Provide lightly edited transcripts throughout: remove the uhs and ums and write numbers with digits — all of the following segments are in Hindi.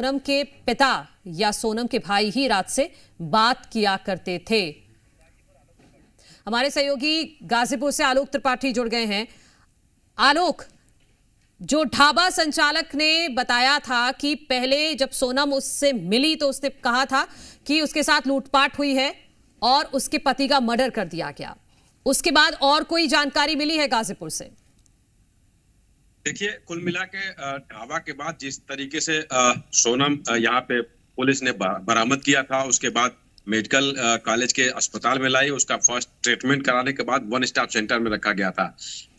सोनम के पिता या सोनम के भाई ही रात से बात किया करते थे। हमारे सहयोगी गाजीपुर से आलोक त्रिपाठी जुड़ गए हैं। आलोक, जो ढाबा संचालक ने बताया था कि पहले जब सोनम उससे मिली तो उसने कहा था कि उसके साथ लूटपाट हुई है और उसके पति का मर्डर कर दिया गया, उसके बाद और कोई जानकारी मिली है गाजीपुर से? देखिए, कुल मिला के ढाबा के बाद जिस तरीके से सोनम यहाँ पे पुलिस ने बरामद किया था, उसके बाद मेडिकल कॉलेज के अस्पताल में लाई, उसका फर्स्ट ट्रीटमेंट कराने के बाद वन स्टॉप सेंटर में रखा गया था।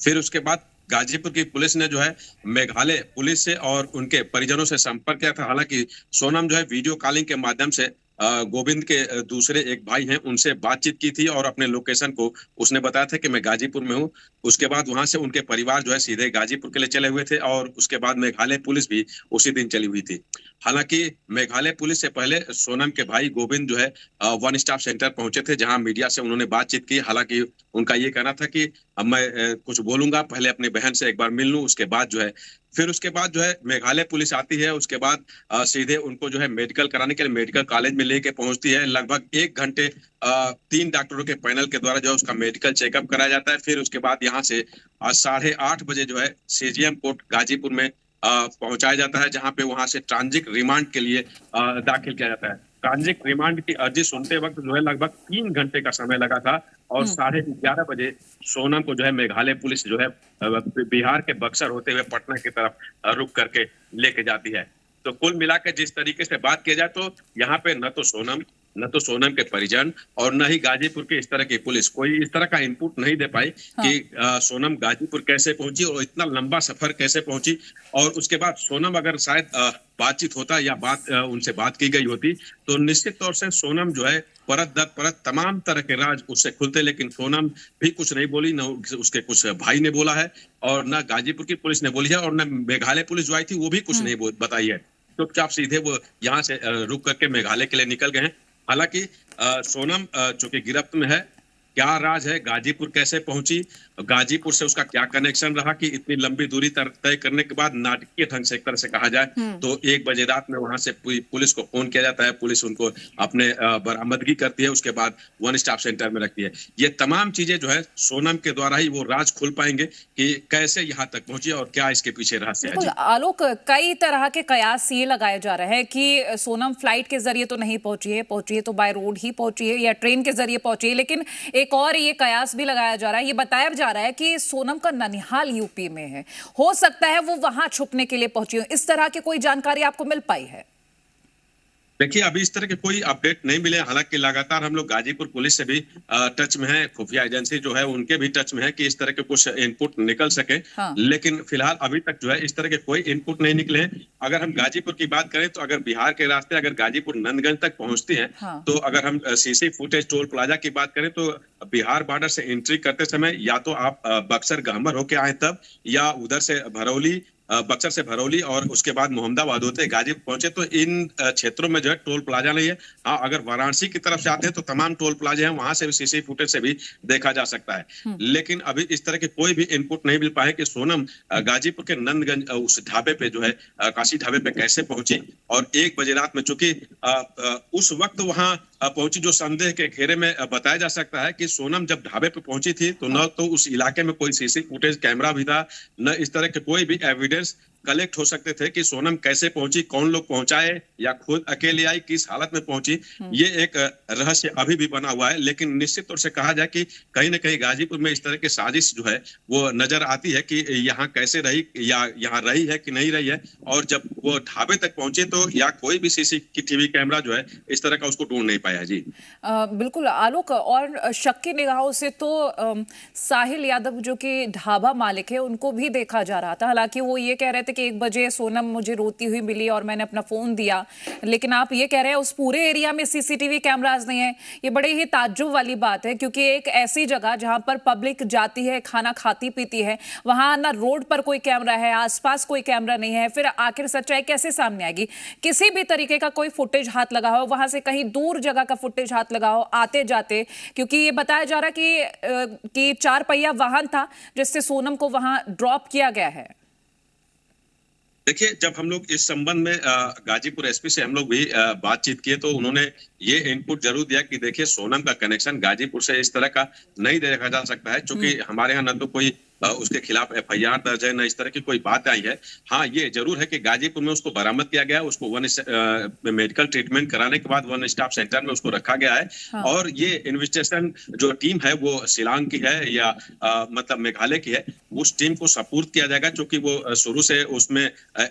फिर उसके बाद गाजीपुर की पुलिस ने जो है मेघालय पुलिस से और उनके परिजनों से संपर्क किया था। हालांकि सोनम जो है वीडियो कॉलिंग के माध्यम से गोविंद के दूसरे एक भाई हैं, उनसे बातचीत की थी और अपने लोकेशन को उसने बताया था कि मैं गाजीपुर में हूं। उसके बाद वहां से उनके परिवार जो है सीधे गाजीपुर के लिए चले हुए थे और उसके बाद मेघालय पुलिस भी उसी दिन चली हुई थी। हालांकि मेघालय पुलिस से पहले सोनम के भाई गोविंद जो है वन स्टॉप सेंटर पहुंचे थे, जहां मीडिया से उन्होंने बातचीत की। हालांकि उनका ये कहना था कि अब मैं कुछ बोलूंगा, पहले अपनी बहन से एक बार मिल लूं, उसके बाद जो है फिर उसके बाद जो है मेघालय पुलिस आती है। उसके बाद सीधे उनको जो है मेडिकल कराने के लिए मेडिकल कॉलेज में लेके पहुंचती है। लगभग 1 घंटे 3 डॉक्टरों के पैनल के द्वारा जो है उसका मेडिकल चेकअप कराया जाता है। फिर उसके बाद यहाँ से 8:30 बजे जो है सीजीएम कोर्ट गाजीपुर में पहुंचाया जाता है, जहां पे वहां से ट्रांजिट रिमांड के लिए दाखिल किया जाता है। ट्रांजिट रिमांड की अर्जी सुनते वक्त जो है लगभग 3 घंटे का समय लगा था और 11:30 बजे सोनम को जो है मेघालय पुलिस जो है बिहार के बक्सर होते हुए पटना की तरफ रुक करके लेके जाती है। तो कुल मिलाकर जिस तरीके से बात की जाए तो यहाँ पे न तो सोनम के परिजन और न ही गाजीपुर की इस तरह की पुलिस कोई इस तरह का इनपुट नहीं दे पाई कि सोनम गाजीपुर कैसे पहुंची और इतना लंबा सफर कैसे पहुंची। और उसके बाद सोनम अगर शायद बातचीत होता या उनसे बात की गई होती तो निश्चित तौर से सोनम जो है परत दर परत तमाम तरह के राज उससे खुलते, लेकिन सोनम भी कुछ नहीं बोली, न उसके कुछ भाई ने बोला है और न गाजीपुर की पुलिस ने बोली है और न मेघालय पुलिस जो आई थी वो भी कुछ नहीं बताई है। चुपचाप सीधे वो यहाँ से रुक करके मेघालय के लिए निकल गए हैं। हालांकि सोनम चूंकि गिरफ्त में है, क्या राज है, गाजीपुर कैसे पहुंची, गाजीपुर से उसका क्या कनेक्शन रहा कि इतनी लंबी दूरी तय करने के बाद नाटकीय ढंग से एक तरह से कहा जाए तो 1 बजे रात में वहां से पुलिस को फोन किया जाता है, पुलिस उनको अपने बरामदगी करती है, उसके बाद वन स्टॉप सेंटर में रखती है। ये तमाम चीजें जो है सोनम के द्वारा ही वो राज खुल पाएंगे कि कैसे यहाँ तक पहुंची और क्या इसके पीछे रहस्य है। आलोक, कई तरह के कयास ये लगाए जा रहे हैं कि सोनम फ्लाइट के जरिए तो नहीं पहुंची है तो बाय रोड ही पहुंची है या ट्रेन के जरिए पहुंची है, लेकिन एक और ये कयास भी लगाया जा रहा है, ये बताया जा रहा है कि सोनम का ननिहाल यूपी में है, हो सकता है वो वहां छुपने के लिए पहुंची हो। इस तरह की कोई जानकारी आपको मिल पाई है? देखिए, अभी इस तरह के कोई अपडेट नहीं मिले। हालांकि लगातार हम लोग गाजीपुर पुलिस से भी टच में है, खुफिया एजेंसी जो है उनके भी टच में है कि इस तरह के कुछ इनपुट निकल सके। लेकिन फिलहाल अभी तक जो है इस तरह के कोई इनपुट नहीं निकले हैं। अगर हम गाजीपुर की बात करें तो अगर बिहार के रास्ते अगर गाजीपुर नंदगंज तक पहुंचती है तो अगर हम सीसी फुटेज टोल प्लाजा की बात करें तो बिहार बॉर्डर से एंट्री करते समय या तो आप बक्सर गहमर होके आए तब, या उधर से बक्सर से भरौली और उसके बाद मोहम्मदाबाद होते गाजीपुर पहुंचे तो इन क्षेत्रों में जो है टोल प्लाजा नहीं है। हाँ, अगर वाराणसी की तरफ से आते हैं तो तमाम टोल प्लाजे हैं, वहां से भी सीसी फुटेज से भी देखा जा सकता है। लेकिन अभी इस तरह के कोई भी इनपुट नहीं मिल पाए कि सोनम गाजीपुर के नंदगंज उस ढाबे पे जो है काशी ढाबे पे कैसे पहुंची। और 1 बजे रात में चूंकि उस वक्त वहां पहुंची जो संदेह के घेरे में बताया जा सकता है कि सोनम जब ढाबे पे पहुंची थी तो न तो उस इलाके में कोई सीसी फुटेज कैमरा भी था, न इस तरह के कोई भी एविडेंस कलेक्ट हो सकते थे कि सोनम कैसे पहुंची, कौन लोग पहुंचाए या खुद अकेले आई, किस हालत में पहुंची। ये एक रहस्य अभी भी बना हुआ है। लेकिन निश्चित तौर से कहा जाए कि कहीं ना कहीं गाजीपुर में इस तरह की साजिश जो है वो नजर आती है कि यहाँ कैसे रही या यहाँ रही है कि नहीं रही है। और जब वो ढाबे तक पहुंचे तो या कोई भी सीसीटीवी कैमरा जो है इस तरह का उसको ढूंढ नहीं पाया। जी बिल्कुल आलोक, और शक की निगाहों से तो साहिल यादव जो कि ढाबा मालिक है उनको भी देखा जा रहा था। हालांकि वो ये कह रहे थे कि 1 बजे सोनम मुझे रोती हुई मिली और मैंने अपना फोन दिया, लेकिन आप ये कह रहे हैं उस पूरे एरिया में सीसीटीवी कैमरास नहीं है। ये बड़ी ही ताज्जुब वाली बात है, क्योंकि एक ऐसी जगह जहां पर पब्लिक जाती है, खाना खाती पीती है, वहां ना रोड पर कोई कैमरा है, आसपास कोई कैमरा नहीं है, फिर आखिर सच्चाई कैसे सामने आएगी? किसी भी तरीके का कोई फुटेज हाथ लगा हो, वहां से कहीं दूर जगह का फुटेज हाथ लगा हो आते जाते, क्योंकि ये बताया जा रहा है कि 4 पहिया वाहन था जिससे सोनम को वहां ड्रॉप किया गया है। देखिए, जब हम लोग इस संबंध में गाजीपुर एसपी से हम लोग भी बातचीत किए तो उन्होंने ये इनपुट जरूर दिया कि देखिए, सोनम का कनेक्शन गाजीपुर से इस तरह का नहीं देखा जा सकता है, क्योंकि हमारे यहाँ न तो कोई उसके खिलाफ एफआईआर दर्ज है, न इस तरह की कोई बात आई है। हाँ, ये जरूर है कि गाजीपुर में उसको बरामद किया गया, उसको मेडिकल ट्रीटमेंट कराने के बाद वन स्टॉप सेंटर में उसको रखा गया है। हाँ। और ये इन्वेस्टिगेशन जो टीम है वो शिलांग की है या मतलब मेघालय की है, उस टीम को सपोर्ट किया जाएगा, क्योंकि वो शुरू से उसमें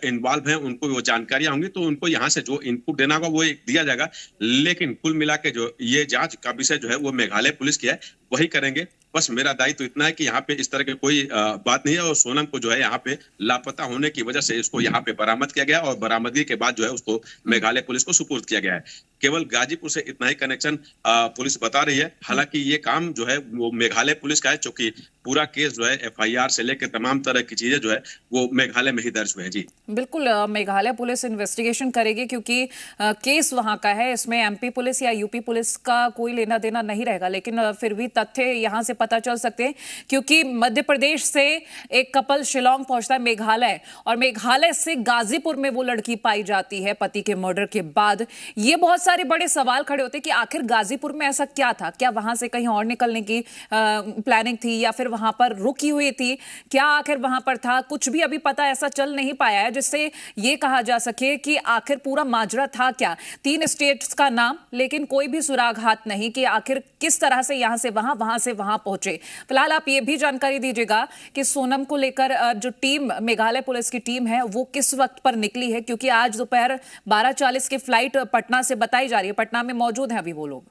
इन्वॉल्व है, उनको वो जानकारियां होंगी, तो उनको यहाँ से जो इनपुट देना होगा वो एक दिया जाएगा। लेकिन कुल मिला के जो ये जांच का विषय जो है वो मेघालय पुलिस की है, वही करेंगे। बस मेरा दायित्व तो इतना है कि यहाँ पे इस तरह की कोई बात नहीं है, और सोनम को जो है यहाँ पे लापता होने की वजह से इसको यहाँ पे बरामद किया गया, और बरामदगी के बाद जो है उसको मेघालय पुलिस को सुपुर्द किया गया है। केवल गाजीपुर से इतना ही कनेक्शन पुलिस बता रही है। हालांकि ये काम जो है वो मेघालय पुलिस का है, क्योंकि पूरा केस जो है एफआईआर से लेकर तमाम तरह की चीजें जो है वो मेघालय में ही दर्ज हुए हैं। जी बिल्कुल, मेघालय पुलिस इन्वेस्टिगेशन करेगी, क्योंकि केस वहां का है, इसमें एमपी पुलिस या यूपी पुलिस का कोई लेना देना नहीं रहेगा। लेकिन फिर भी तथ्य यहां से पता चल सकते हैं, क्योंकि मध्य प्रदेश से एक कपल शिलोंग पहुंचता है मेघालय, और मेघालय से गाजीपुर में वो लड़की पाई जाती है पति के मर्डर के बाद। ये बहुत सारे बड़े सवाल खड़े होते हैं कि आखिर गाजीपुर में ऐसा क्या था, क्या वहां से कहीं और निकलने की प्लानिंग थी, या फिर वहां पर रुकी हुई थी, क्या आखिर वहां पर था, कुछ भी अभी पता ऐसा चल नहीं पाया है जिससे ये कहा जा सके कि आखिर पूरा माजरा था क्या। 3 स्टेट्स का नाम, लेकिन कोई भी सुराग हाथ नहीं कि आखिर किस तरह से यहां से वहां पहुंचे। फिलहाल आप ये भी जानकारी दीजिएगा कि सोनम को लेकर जो टीम, मेघालय पुलिस की टीम है, वो किस वक्त पर निकली है, क्योंकि आज दोपहर 12:40 की फ्लाइट पटना से बताई जा रही है। पटना में मौजूद है अभी वो लोग।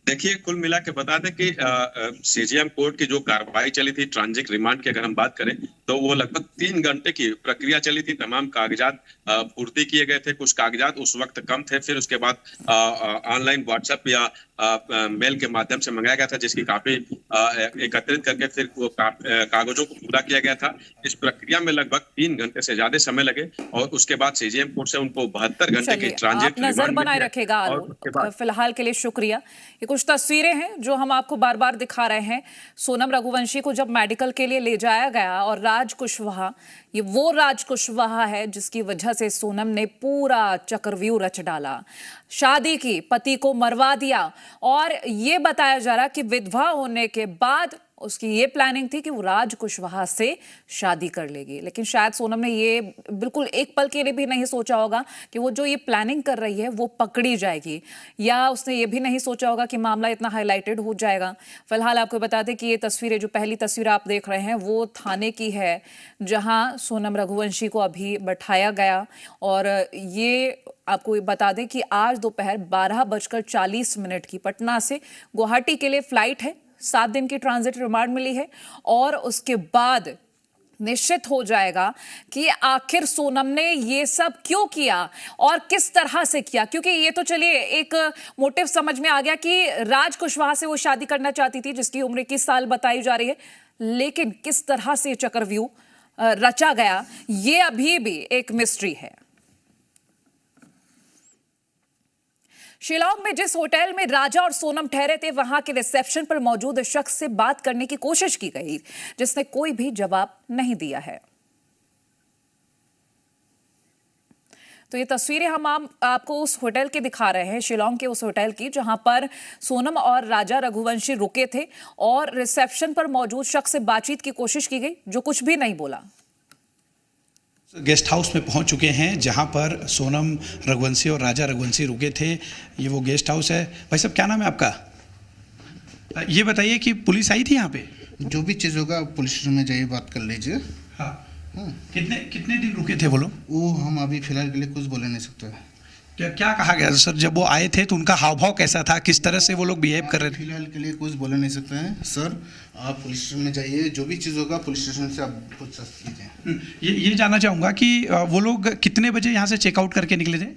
देखिए, कुल मिला के बता दें कि सीजेएम कोर्ट की जो कार्रवाई चली थी ट्रांजिट रिमांड की, अगर हम बात करें तो वो लगभग 3 घंटे की प्रक्रिया चली थी। तमाम कागजात पूर्ति किए गए थे, कुछ कागजात उस वक्त कम थे, फिर उसके बाद ऑनलाइन व्हाट्सएप या मेल के माध्यम से मंगाया गया था, जिसकी काफी एकत्रित करके फिर वो कागजों को पूरा किया गया था। इस प्रक्रिया में लगभग 3 घंटे से ज्यादा समय लगे, और उसके बाद सीजेएम कोर्ट से उनको 72 घंटे की ट्रांजिट नजर बनाए रखेगा। फिलहाल के लिए शुक्रिया। ये कुछ तस्वीरें हैं जो हम आपको बार बार दिखा रहे हैं। सोनम रघुवंशी को जब मेडिकल के लिए ले जाया गया, और राज कुशवाहा, ये वो राज कुशवाहा है जिसकी वजह से सोनम ने पूरा चक्रव्यूह रच डाला, शादी की, पति को मरवा दिया, और ये बताया जा रहा कि विधवा होने के बाद उसकी ये प्लानिंग थी कि वो राज कुशवाहा से शादी कर लेगी। लेकिन शायद सोनम ने ये बिल्कुल एक पल के लिए भी नहीं सोचा होगा कि वो जो ये प्लानिंग कर रही है वो पकड़ी जाएगी, या उसने ये भी नहीं सोचा होगा कि मामला इतना हाईलाइटेड हो जाएगा। फिलहाल आपको बता दें कि ये तस्वीरें, जो पहली तस्वीर आप देख रहे हैं, वो थाने की है जहां सोनम रघुवंशी को अभी बैठाया गया। और ये आपको बता दें कि आज दोपहर 12:40 की पटना से गुवाहाटी के लिए फ्लाइट है। 7 दिन की ट्रांजिट रिमांड मिली है, और उसके बाद निश्चित हो जाएगा कि आखिर सोनम ने ये सब क्यों किया और किस तरह से किया। क्योंकि ये तो चलिए एक मोटिव समझ में आ गया कि राज कुशवाहा से वो शादी करना चाहती थी, जिसकी उम्र 21 साल बताई जा रही है, लेकिन किस तरह से चक्रव्यूह रचा गया, ये अभी भी एक मिस्ट्री है। शिलांग में जिस होटल में राजा और सोनम ठहरे थे, वहां के रिसेप्शन पर मौजूद शख्स से बात करने की कोशिश की गई, जिसने कोई भी जवाब नहीं दिया है। तो ये तस्वीरें हम आपको उस होटल के दिखा रहे हैं, शिलांग के उस होटल की, जहां पर सोनम और राजा रघुवंशी रुके थे, और रिसेप्शन पर मौजूद शख्स से बातचीत की कोशिश की गई, जो कुछ भी नहीं बोला। गेस्ट हाउस में पहुंच चुके हैं जहां पर सोनम रघुवंशी और राजा रघुवंशी रुके थे। ये वो गेस्ट हाउस है। भाई साहब, क्या नाम है आपका? ये बताइए कि पुलिस आई थी यहाँ पे? जो भी चीज़ होगा पुलिस स्टेशन में जाइए, बात कर लीजिए। हाँ। कितने दिन रुके थे वो लोग? वो हम अभी फिलहाल के लिए कुछ बोले नहीं सकते। क्या कहा गया सर? जब वो आए थे तो उनका हाव भाव कैसा था, किस तरह से वो लोग बिहेव कर रहे थे? फिलहाल के लिए कुछ बोले नहीं सकते हैं सर। आप पुलिस स्टेशन में जाइए, जो भी चीज़ होगा पुलिस स्टेशन से आप पूछताछ कीजिए। ये जानना चाहूँगा कि वो लोग कितने बजे यहाँ से चेकआउट करके निकले थे?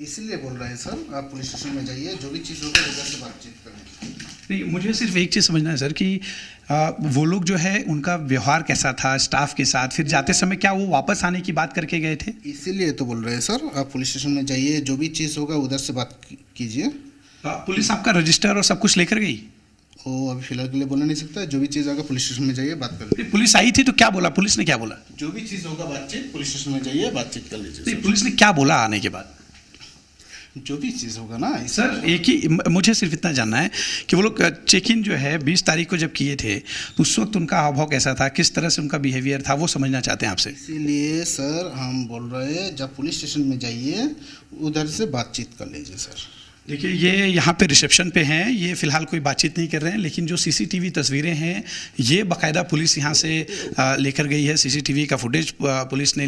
इसीलिए बोल रहे हैं सर, आप पुलिस स्टेशन में जाइए, जो भी चीज़ होगा उधर से बातचीत करें। नहीं, मुझे सिर्फ एक चीज़ समझना है सर कि वो लोग जो है उनका व्यवहार कैसा था स्टाफ के साथ, फिर जाते समय क्या वो वापस आने की बात करके गए थे? इसीलिए तो बोल रहे हैं सर, आप पुलिस स्टेशन में जाइए, जो भी चीज़ होगा उधर से बात कीजिए। पुलिस आपका रजिस्टर और सब कुछ लेकर गई? वो अभी फिलहाल के लिए बोल नहीं सकता। जो भी चीज़ होगा पुलिस स्टेशन में जाइए, बात कर लीजिए। पुलिस आई थी तो क्या बोला, पुलिस ने क्या बोला? जो भी चीज़ होगा बातचीत, पुलिस स्टेशन में जाइए, बातचीत कर लीजिए। नहीं, पुलिस ने क्या बोला आने के बाद? जो भी चीज़ होगा ना सर, एक ही मुझे सिर्फ इतना जानना है कि वो लोग चेक इन जो है 20 तारीख को जब किए थे, उस वक्त उनका हाव भाव कैसा था, किस तरह से उनका बिहेवियर था, वो समझना चाहते हैं आपसे। इसीलिए सर हम बोल रहे हैं जब पुलिस स्टेशन में जाइए उधर से बातचीत कर लीजिए सर। देखिए, ये यहाँ पे रिसेप्शन पे हैं, ये फ़िलहाल कोई बातचीत नहीं कर रहे हैं, लेकिन जो सीसीटीवी तस्वीरें हैं ये बाकायदा पुलिस यहाँ से लेकर गई है। सीसीटीवी का फुटेज पुलिस ने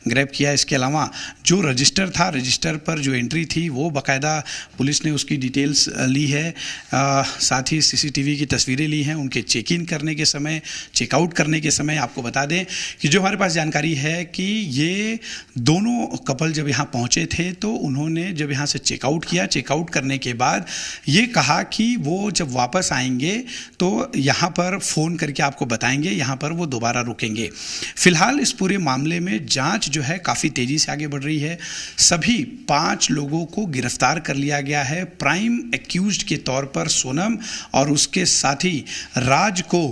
ग्रैब किया। इसके अलावा जो रजिस्टर था, रजिस्टर पर जो एंट्री थी वो बाकायदा पुलिस ने उसकी डिटेल्स ली है। साथ ही सीसीटीवी की तस्वीरें ली हैं उनके चेक इन करने के समय, चेकआउट करने के समय। आपको बता दें कि जो हमारे पास जानकारी है कि ये दोनों कपल जब यहाँ पहुँचे थे तो उन्होंने जब यहाँ से चेकआउट किया, चेकआउट करने के बाद ये कहा कि वो जब वापस आएंगे तो यहाँ पर फ़ोन करके आपको बताएंगे, यहाँ पर वो दोबारा रुकेंगे। फिलहाल इस पूरे मामले में जांच जो है काफ़ी तेज़ी से आगे बढ़ रही है। सभी 5 लोगों को गिरफ्तार कर लिया गया है प्राइम एक्यूज्ड के तौर पर। सोनम और उसके साथी राज को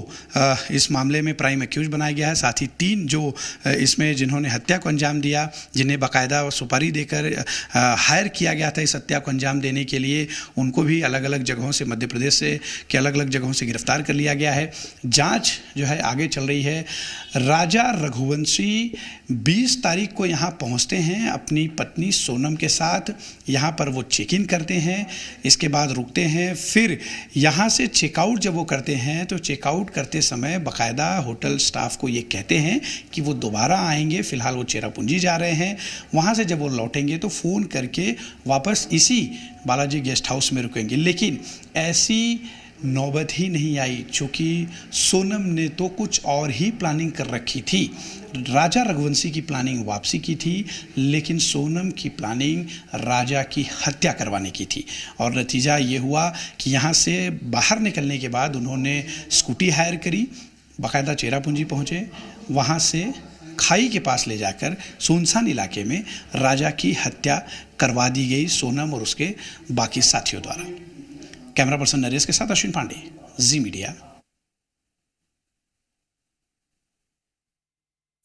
इस मामले में प्राइम एक्यूज्ड बनाया गया है। साथ ही 3 जो इसमें जिन्होंने हत्या को अंजाम दिया, जिन्हें बाकायदा सुपारी देकर हायर किया गया था इस हत्या को अंजाम देने के लिए, उनको भी अलग अलग जगहों से, मध्य प्रदेश से के अलग अलग जगहों से गिरफ्तार कर लिया गया है। जांच जो है आगे चल रही है। राजा रघुवंशी 20 तारीख को यहाँ पहुँचते हैं अपनी पत्नी सोनम के साथ। यहाँ पर वो चेक इन करते हैं, इसके बाद रुकते हैं। फिर यहाँ से चेकआउट जब वो करते हैं तो चेकआउट करते समय बाकायदा होटल स्टाफ को ये कहते हैं कि वो दोबारा आएंगे। फ़िलहाल वो चेरापूंजी जा रहे हैं। वहाँ से जब वो लौटेंगे तो फ़ोन करके वापस इसी बालाजी गेस्ट हाउस में रुकेंगे। लेकिन ऐसी नौबत ही नहीं आई, चूँकि सोनम ने तो कुछ और ही प्लानिंग कर रखी थी। राजा रघुवंशी की प्लानिंग वापसी की थी, लेकिन सोनम की प्लानिंग राजा की हत्या करवाने की थी। और नतीजा ये हुआ कि यहाँ से बाहर निकलने के बाद उन्होंने स्कूटी हायर करी, बाकायदा चेरापूंजी पहुँचे, वहाँ से खाई के पास ले जाकर सुनसान इलाके में राजा की हत्या करवा दी गई सोनम और उसके बाकी साथियों द्वारा। कैमरा पर्सन नरेश के साथ अश्विन पांडे, जी मीडिया।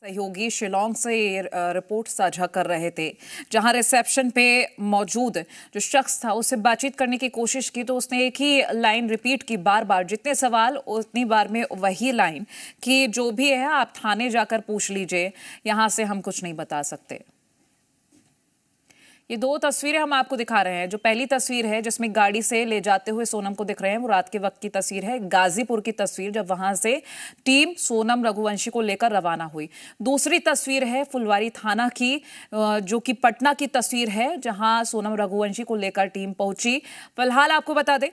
सहयोगी शिलोंग से रिपोर्ट साझा कर रहे थे, जहां रिसेप्शन पे मौजूद जो शख्स था उससे बातचीत करने की कोशिश की तो उसने एक ही लाइन रिपीट की बार बार, जितने सवाल उतनी बार में वही लाइन कि जो भी है आप थाने जाकर पूछ लीजिए, यहां से हम कुछ नहीं बता सकते। ये 2 तस्वीरें हम आपको दिखा रहे हैं। जो पहली तस्वीर है जिसमें गाड़ी से ले जाते हुए सोनम को दिख रहे हैं, वो रात के वक्त की तस्वीर है, गाजीपुर की तस्वीर, जब वहां से टीम सोनम रघुवंशी को लेकर रवाना हुई। दूसरी तस्वीर है फुलवारी थाना की, जो कि पटना की तस्वीर है, जहां सोनम रघुवंशी को लेकर टीम पहुंची। फिलहाल आपको बता दें,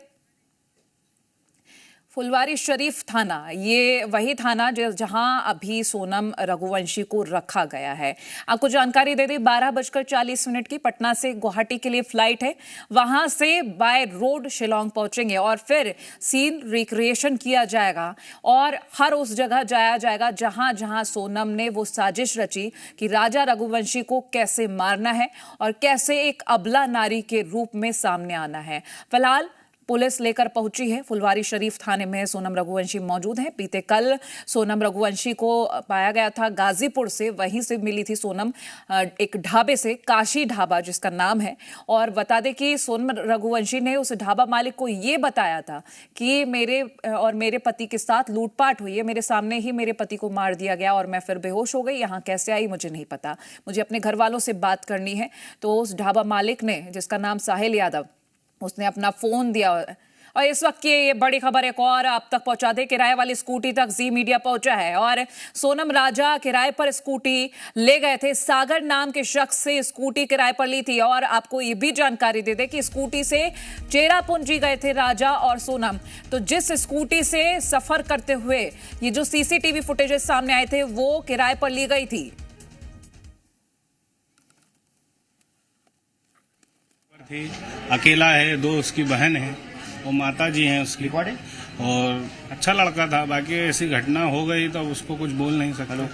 फुलवारी शरीफ थाना ये वही थाना जहां अभी सोनम रघुवंशी को रखा गया है। आपको जानकारी दे दें, 12:40 की पटना से गुवाहाटी के लिए फ्लाइट है। वहां से बाय रोड शिलोंग पहुंचेंगे और फिर सीन रिक्रिएशन किया जाएगा और हर उस जगह जाया जाएगा जहां जहां सोनम ने वो साजिश रची कि राजा रघुवंशी को कैसे मारना है और कैसे एक अबला नारी के रूप में सामने आना है। फिलहाल पुलिस लेकर पहुंची है। फुलवारी शरीफ थाने में सोनम रघुवंशी मौजूद है। बीते कल सोनम रघुवंशी को पाया गया था गाजीपुर से, वहीं से मिली थी सोनम एक ढाबे से, काशी ढाबा जिसका नाम है। और बता दें कि सोनम रघुवंशी ने उस ढाबा मालिक को ये बताया था कि मेरे और मेरे पति के साथ लूटपाट हुई है, मेरे सामने ही मेरे पति को मार दिया गया और मैं फिर बेहोश हो गई। यहाँ कैसे आई मुझे नहीं पता, मुझे अपने घर वालों से बात करनी है। तो उस ढाबा मालिक ने, जिसका नाम साहिल यादव, उसने अपना फोन दिया। और इस वक्त की ये बड़ी खबर एक और आप तक पहुंचा दे, किराए वाली स्कूटी तक जी मीडिया पहुंचा है और सोनम राजा किराए पर स्कूटी ले गए थे। सागर नाम के शख्स से स्कूटी किराए पर ली थी। और आपको ये भी जानकारी दे दे कि स्कूटी से चेरापूंजी गए थे राजा और सोनम। तो जिस स्कूटी से सफर करते हुए ये जो सीसीटीवी फुटेजेस सामने आए थे वो किराए पर ली गई थी। अकेला है, 2 उसकी बहन है, वो माता जी हैं उसकी, और अच्छा लड़का था। बाकी ऐसी घटना हो गई तो उसको कुछ बोल नहीं सकता।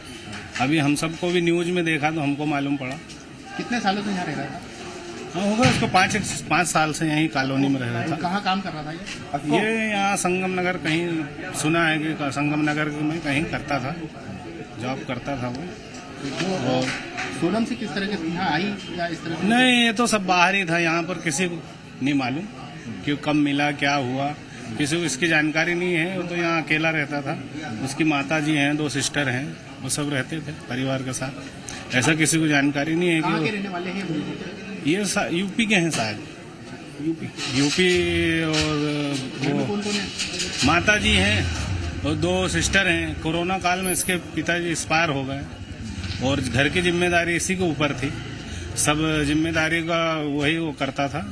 अभी हम सबको भी न्यूज में देखा तो हमको मालूम पड़ा। कितने सालों से यहाँ रह रहा था? हाँ होगा, उसको 5 साल से यहीं कॉलोनी में रह रहा था। कहाँ काम कर रहा था ये यहाँ संगम नगर, कहीं सुना है कि संगम नगर में कहीं करता था, जॉब करता था वो। और सोनम से किस तरह के यहाँ आई या इस तरह से? नहीं, ये तो सब बाहर ही था, यहाँ पर किसी को नहीं मालूम कि कब मिला, क्या हुआ, किसी को इसकी जानकारी नहीं है। वो तो यहाँ अकेला रहता था, उसकी माता जी हैं, 2 सिस्टर हैं, वो सब रहते थे परिवार के साथ। ऐसा किसी को जानकारी नहीं है कहाँ के कि रहने वाले हैं? ये यूपी के हैं शायद, यूपी। और वो कौन कौन है? माता जी हैं और 2 सिस्टर हैं। कोरोना काल में इसके पिताजी एक्सपायर हो गए और घर की जिम्मेदारी इसी के ऊपर थी, सब जिम्मेदारी का वही वो करता था।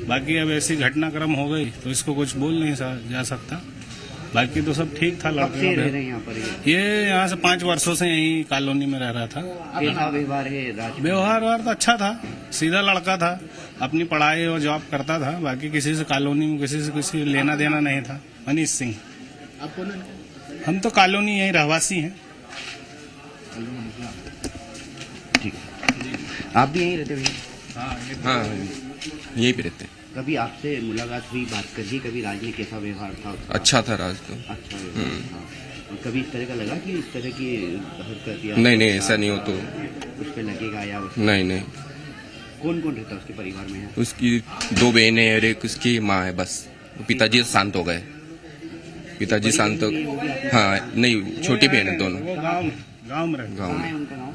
बाकी अब ऐसी घटनाक्रम हो गई तो इसको कुछ बोल नहीं जा सकता। बाकी तो सब ठीक था। लड़के रह रहे हैं यहाँ पर? ये यहाँ से 5 वर्षों से यहीं कॉलोनी में रह रहा था। कैसा व्यवहार है राज? व्यवहार तो अच्छा था, सीधा लड़का था, अपनी पढ़ाई और जॉब करता था। बाकी किसी से कॉलोनी में किसी लेना देना नहीं था। मनीष सिंह। आप कौन है? हम तो कॉलोनी यहीं रहवासी हैं। ठीक, आप भी यहीं रहते हो? हाँ, यहीं पे रहते हैं। कभी आपसे मुलाकात हुई, बात करी कभी? राज ने कैसा व्यवहार था? अच्छा था राज तो। अच्छा व्यवहार था। और कभी इस तरह का लगा कि इस तरह की हरकत या नहीं, ऐसा नहीं हो तो उस पर लगेगा या नहीं। कौन कौन रहता है उसके परिवार में? उसकी 2 बहनें और एक उसकी माँ है बस। पिताजी शांत हो गए। पिताजी शांत हो, हाँ नहीं, छोटी बहन है दोनों। वो गाँव में रहते। गाँव कहाँ है में उनका नाम?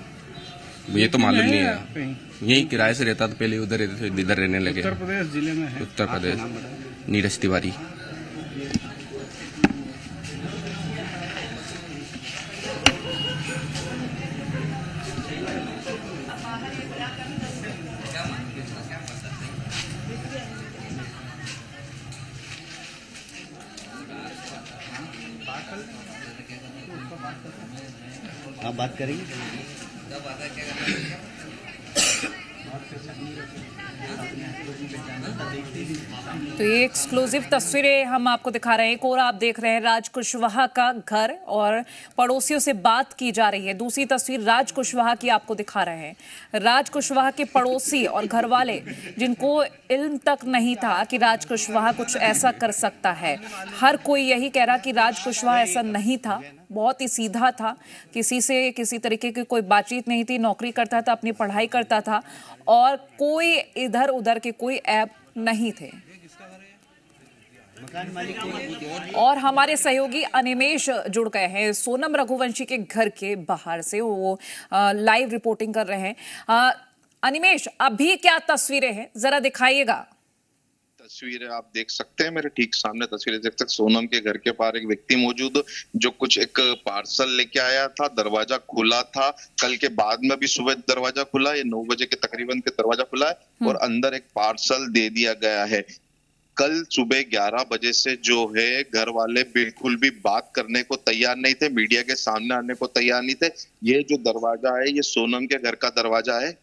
ये तो मालूम नहीं है। कहीं यही किराए से रहता था पहले, उधर रहते थे, इधर रहने लगे। उत्तर प्रदेश जिले में है। उत्तर प्रदेश। नाम बताओ। नीरज तिवारी। आप बात करेंगे? तो ये एक्सक्लूसिव तस्वीरें हम आपको दिखा रहे हैं। एक और आप देख रहे हैं राज कुशवाहा का घर और पड़ोसियों से बात की जा रही है। दूसरी तस्वीर राज कुशवाहा की आपको दिखा रहे हैं। राज कुशवाहा के पड़ोसी और घर वाले जिनको इल्म तक नहीं था कि राज कुशवाहा कुछ ऐसा कर सकता है। हर कोई यही कह रहा कि राज कुशवाहा ऐसा नहीं था, बहुत ही सीधा था, किसी से किसी तरीके की कोई बातचीत नहीं थी, नौकरी करता था, अपनी पढ़ाई करता था और कोई इधर उधर के कोई ऐप नहीं थे। और हमारे सहयोगी अनिमेश जुड़ गए हैं सोनम रघुवंशी के घर के बाहर से, वो लाइव रिपोर्टिंग कर रहे हैं। अनिमेश, अभी क्या तस्वीरें हैं, जरा दिखाइएगा। तस्वीरें आप देख सकते हैं, मेरे ठीक सामने तस्वीरें देख सकते हैं। सोनम के घर के बाहर एक व्यक्ति मौजूद जो कुछ एक पार्सल लेके आया था। दरवाजा खुला था, कल के बाद में भी सुबह दरवाजा खुला, ये 9 बजे के तकरीबन के दरवाजा खुला है और अंदर एक पार्सल दे दिया गया है। कल सुबह 11 बजे से जो है घर वाले बिल्कुल भी बात करने को तैयार नहीं थे, मीडिया के सामने आने को तैयार नहीं थे। ये जो दरवाजा है ये सोनम के घर का दरवाजा है,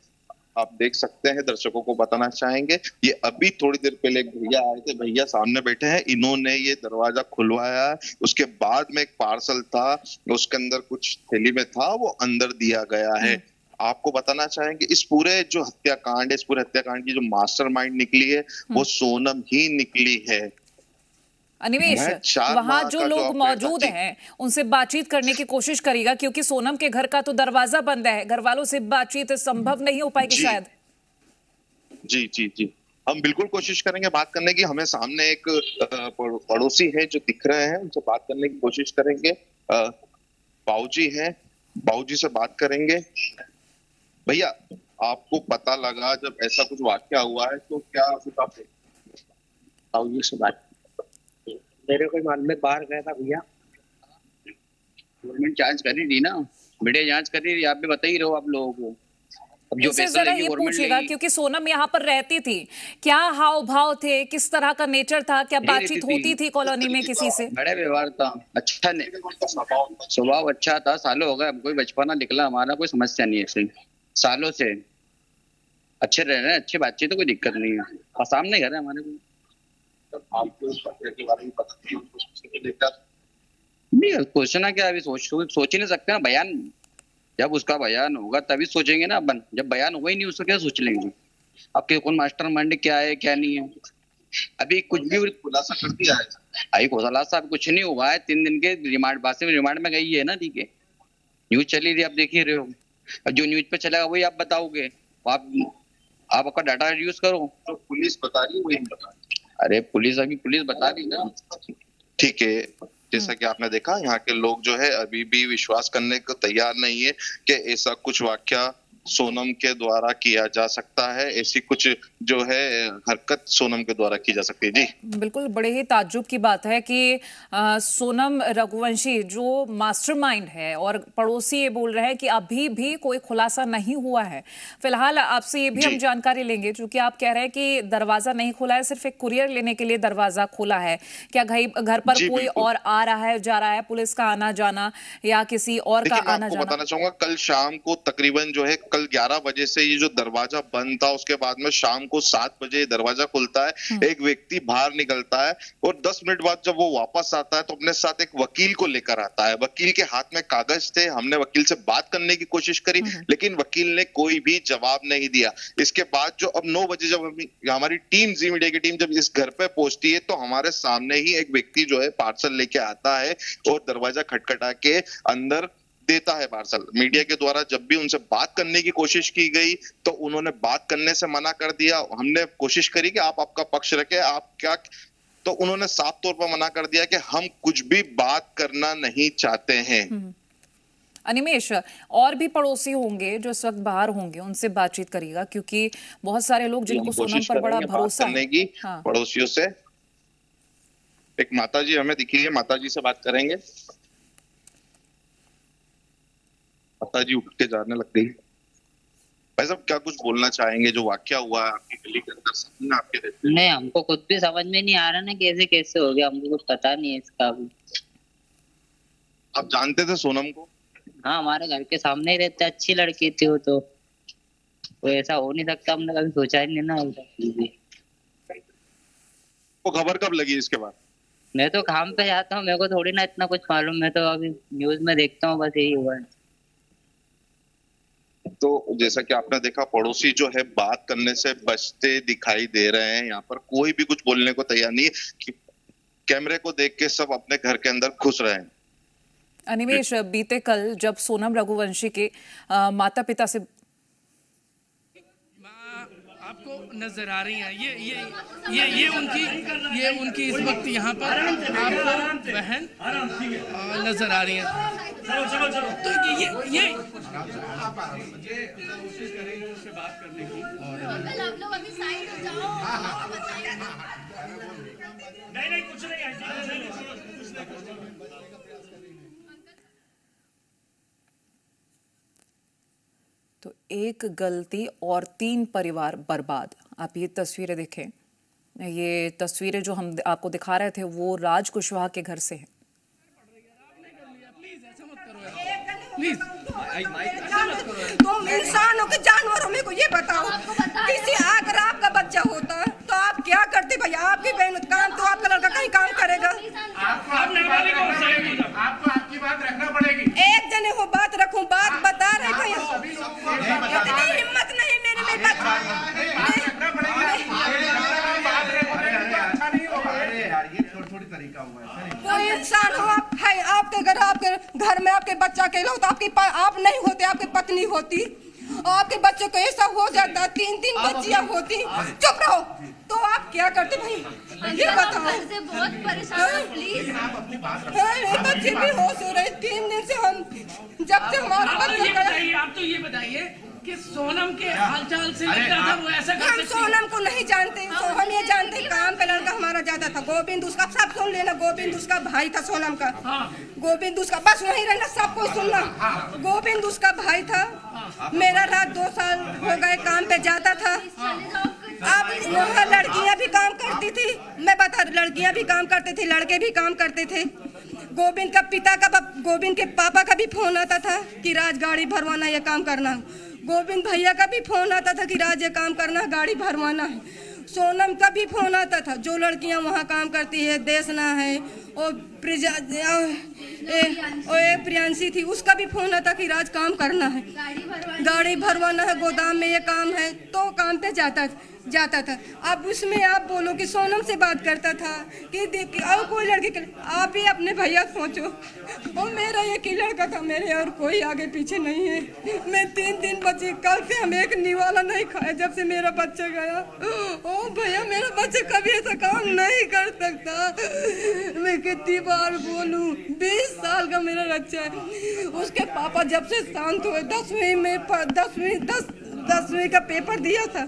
आप देख सकते हैं। दर्शकों को बताना चाहेंगे, ये अभी थोड़ी देर पहले एक भैया आए थे, भैया सामने बैठे हैं, इन्होंने ये दरवाजा खुलवाया है। उसके बाद में एक पार्सल था, उसके अंदर कुछ थैली में था, वो अंदर दिया गया है। आपको बताना चाहेंगे इस पूरे जो हत्याकांड है, इस पूरे हत्याकांड की जो मास्टरमाइंड निकली है वो सोनम ही निकली है। अनिमेश, वहां जो लोग मौजूद हैं उनसे बातचीत करने की कोशिश करिएगा, क्योंकि सोनम के घर का तो दरवाजा बंद है, घर वालों से बातचीत संभव नहीं हो पाएगी शायद। जी जी जी, हम बिल्कुल कोशिश करेंगे बात करने की। हमें सामने एक पड़ोसी है जो दिख रहे हैं, उनसे बात करने की कोशिश करेंगे। बाऊजी हैं, बाऊजी से बात करेंगे। भैया, आपको पता लगा जब ऐसा कुछ वाकया हुआ है तो क्या आप बाऊजी से बात? मेरे को मालूम, मैं बाहर गया था भैया। गवर्नमेंट जांच कर रही थी ना, मीडिया जांच कर रही थी, आप भी बता ही रहो आप लोगों को। अब जो फैसला जरा ये पूछिएगा, क्योंकि सोनम यहाँ पर रहती थी, क्या हाव भाव थे, किस तरह का नेचर था, क्या बातचीत होती थी कॉलोनी में किसी से? बड़ा व्यवहार था, अच्छा स्वभाव अच्छा था। सालों हो गए, कोई बचपना निकला हमारा, कोई समस्या नहीं है, सालों से अच्छे रह रहे हैं, अच्छी बातचीत, तो कोई दिक्कत नहीं है। और सामने घर है हमारे को। नहीं सोचना क्या, अभी सोच ही नहीं सकते ना। बयान जब उसका बयान होगा तभी सोचेंगे ना अपन, जब बयान हुआ ही नहीं उसको क्या सोच लेंगे। आपके कौन मास्टरमाइंड क्या है क्या नहीं है, अभी कुछ भी खुलासा कर दिया है? अभी खुलासा कुछ नहीं हुआ है। 3 दिन के रिमांड बाद से रिमांड में गई है ना, ठीक है, न्यूज चली रही, आप देख ही रहे हो। जो न्यूज पे चलेगा वही आप बताओगे, आप आपका डाटा यूज करो। तो पुलिस बता रही है वही बता रही। अरे पुलिस बता रही ना। ठीक है, जैसा कि आपने देखा यहाँ के लोग जो है अभी भी विश्वास करने को तैयार नहीं है कि ऐसा कुछ वाकया सोनम के द्वारा किया जा सकता है, ऐसी कुछ जो है हरकत सोनम के द्वारा की जा सकती है। जी बिल्कुल, बड़े ही ताज्जुब की बात है कि सोनम रघुवंशी जो मास्टरमाइंड है और पड़ोसी ये बोल रहे हैं कि अभी भी कोई खुलासा नहीं हुआ है। फिलहाल आपसे ये भी हम जानकारी लेंगे, क्योंकि आप कह रहे हैं कि दरवाजा नहीं खुला है, सिर्फ एक कुरियर लेने के लिए दरवाजा खुला है। क्या घर पर कोई और आ रहा है जा रहा है, पुलिस का आना जाना या किसी और का आना जाना? बताना चाहूंगा, कल शाम को तकरीबन जो है कल 11 बजे से ये जो दरवाजा बंद था, उसके बाद में शाम को 7 बजे दरवाजा खुलता है। एक व्यक्ति बाहर निकलता है और 10 मिनट बाद जब वो वापस आता है तो अपने साथ एक वकील को लेकर आता है। वकील के हाथ में कागज थे। हमने वकील से बात करने की कोशिश करी, लेकिन वकील ने कोई भी जवाब नहीं दिया। इसके बाद जो अब 9 बजे जब हमारी टीम, जी मीडिया की टीम जब इस घर पे पहुंचती है तो हमारे सामने ही एक व्यक्ति जो है पार्सल लेके आता है और दरवाजा खटखटा के अंदर देता है पार्सल। मीडिया के द्वारा जब भी उनसे बात करने की कोशिश की गई तो उन्होंने बात करने से मना कर दिया। हमने कोशिश करी कि आप आपका पक्ष रखें, आप क्या, तो उन्होंने साफ तौर पर मना कर दिया कि हम कुछ भी बात करना नहीं चाहते हैं। अनिमेश, और भी पड़ोसी होंगे जो इस वक्त बाहर होंगे, उनसे बातचीत करिएगा, क्योंकि बहुत सारे लोग जिनको सोनम पर बड़ा भरोसा है। हाँ। पड़ोसियों से एक माताजी हमें दिखी है, माताजी से बात करेंगे। माताजी उठ के जाने लग गई। भाई साहब, क्या कुछ बोलना चाहेंगे? जो वाकया हुआ है आपकी गली के अंदर, सामने आपके रहते? नहीं, हमको खुद भी समझ में नहीं आ रहा ना कैसे हो गया, हमको कुछ पता नहीं है इसका भी। आप जानते थे सोनम को? हाँ, हमारे घर के सामने ही रहते, अच्छी लड़की थी वो, तो ऐसा हो नहीं सकता, हमने कभी सोचा ही नहीं ना। वो खबर कब लगी इसके बाद? मैं तो काम पे जाता हूँ, मेरे को थोड़ी ना इतना कुछ मालूम, मैं तो अभी न्यूज में देखता हूँ, बस यही हुआ है। तो जैसा कि आपने देखा, पड़ोसी जो है बात करने से बचते दिखाई दे रहे हैं। यहाँ पर कोई भी कुछ बोलने को तैयार नहीं है। कैमरे को देख के सब अपने घर के अंदर घुस रहे हैं। अनिमेश, बीते कल जब सोनम रघुवंशी के माता पिता से आपको नजर आ रही हैं, ये उनकी इस वक्त यहाँ पर आपको बहन नजर आ रही हैं। तो ये कोशिश करेंगे उससे बात करने की, और आप लोग अभी साइड हो जाओ। नहीं कुछ नहीं। तो एक गलती और 3 परिवार बर्बाद। आप ये तस्वीरें देखें, ये तस्वीरें जो हम आपको दिखा रहे थे वो राज कुशवाहा के घर से है। तुम इंसान हो कि जानवर हो? मेरे को ये बताओ, किसी अगर आपका बच्चा होता तो आप क्या करते भैया? आपकी बहन काम तो आपका लड़का कहीं काम करेगा? आपको आपकी बात रखना पड़ेगी। एक जने हो बात रखूं, बात बता रहे भैया, इतनी हिम्मत नहीं मेरे में। कोई इंसान हो आप, है आपके घर में आपके बच्चा अकेला होता, आप नहीं होते, आपकी पत्नी होती, आपके बच्चे को ऐसा हो जाता, 3 बच्चियां होती, चुप रहो, तो आप क्या करते भाई? ये बताओ। बहुत परेशान, प्लीज। बच्चे भी होश हो रहे 3 दिन से, हम जब से हमारा बच्चा। आप तो ये बताइए कि सोनम के हालचाल से लगता था वो ऐसा कर सकती है? हम सोनम को नहीं जानते, हम ये जानते काम पे लड़का हमारा जाता था, गोविंद उसका, सब सुन लेना, गोविंद उसका भाई था सोनम का। गोविंद उसका, बस वहीं रहना, सबको सुनना। गोविंद उसका भाई था। मेरा रात 2 साल हो गए काम पे जाता था। अब वहाँ लड़कियां भी काम करती थी, मैं बता, लड़कियां भी काम करती थी, लड़के भी काम करते थे। गोविंद का पिता का, गोविंद के पापा का भी फोन आता था कि राज गाड़ी भरवाना, ये काम करना। गोविंद भैया का भी फोन आता था कि राज ये काम करना, गाड़ी भरवाना है। सोनम का भी फोन आता था। जो लड़कियां वहाँ काम करती है, देशना है और एक प्रियांशी थी, उसका भी फोन आता कि राज काम करना है, गाड़ी भरवाना है, गोदाम में ये काम है, तो काम पे जाता था। अब उसमें आप बोलो कि सोनम से बात करता था कि और कोई लड़की के, आप ही अपने भैया सोचो, और मेरा एक ही लड़का था, मेरे और कोई आगे पीछे नहीं है। मैं 3 दिन बची, कल से हम एक निवाला नहीं खाए जब से मेरा बच्चा गया। ओ भैया, मेरा बच्चा कभी ऐसा काम नहीं कर सकता। मैं कितनी बार बोलूं, 20 साल का मेरा बच्चा है। उसके पापा जब से शांत हुए, 10वीं का पेपर दिया था,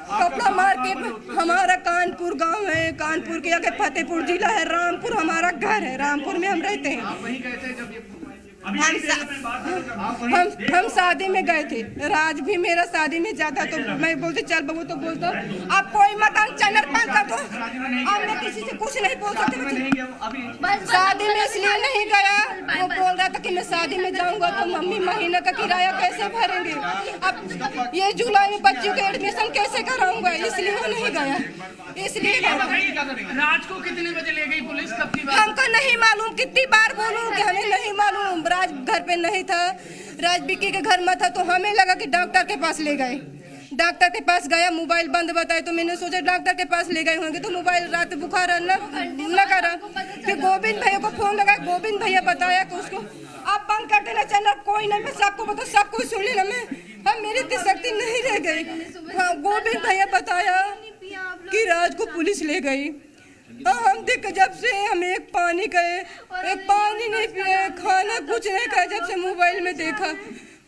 कपड़ा मार्केट, हमारा कानपुर गांव है, कानपुर के आगे फतेहपुर जिला है, रामपुर हमारा घर है, रामपुर में हम रहते हैं। हम शादी में गए थे, राज भी मेरा शादी में जाता, तो मैं बोलती चल बबू, तो बोलता आप कोई मत चैनल बंद कर दो, अब मैं किसी से कुछ नहीं बोल सकती। शादी में इसलिए नहीं गया, वो बोल रहा था कि मैं शादी में जाऊंगा तो मम्मी महीने का किराया कैसे भरेंगे, अब ये जुलाई में बच्चों के एडमिशन कैसे कराऊंगा, इसलिए वो नहीं गया। इसलिए राज को कितने बजे ले गई पुलिस, कब की बात? हमको नहीं मालूम, कितनी बार बोलूं कि हमें नहीं मालूम। राज घर पे नहीं था, राज विक्की के घर में था, तो हमें लगा कि डॉक्टर के पास ले गए। डॉक्टर के पास गया, मोबाइल बंद बताए, तो मैंने सोचा डॉक्टर के पास ले गए होंगे, तो मोबाइल रात बुखार न करा। फिर गोविंद भैया को फोन लगा, गोविंद भैया बताया कि उसको आप बंद कर देना चैनल, कोई नहीं, मैं सबको बता, सब कुछ सुन लेना। मैं अब मेरी इतनी शक्ति नहीं रह गई। हाँ, गोविंद भैया बताया कि राज को पुलिस ले गई। हम देख, जब से हम एक पानी नहीं पिए, खाना कुछ नहीं खाया, जब से मोबाइल में देखा।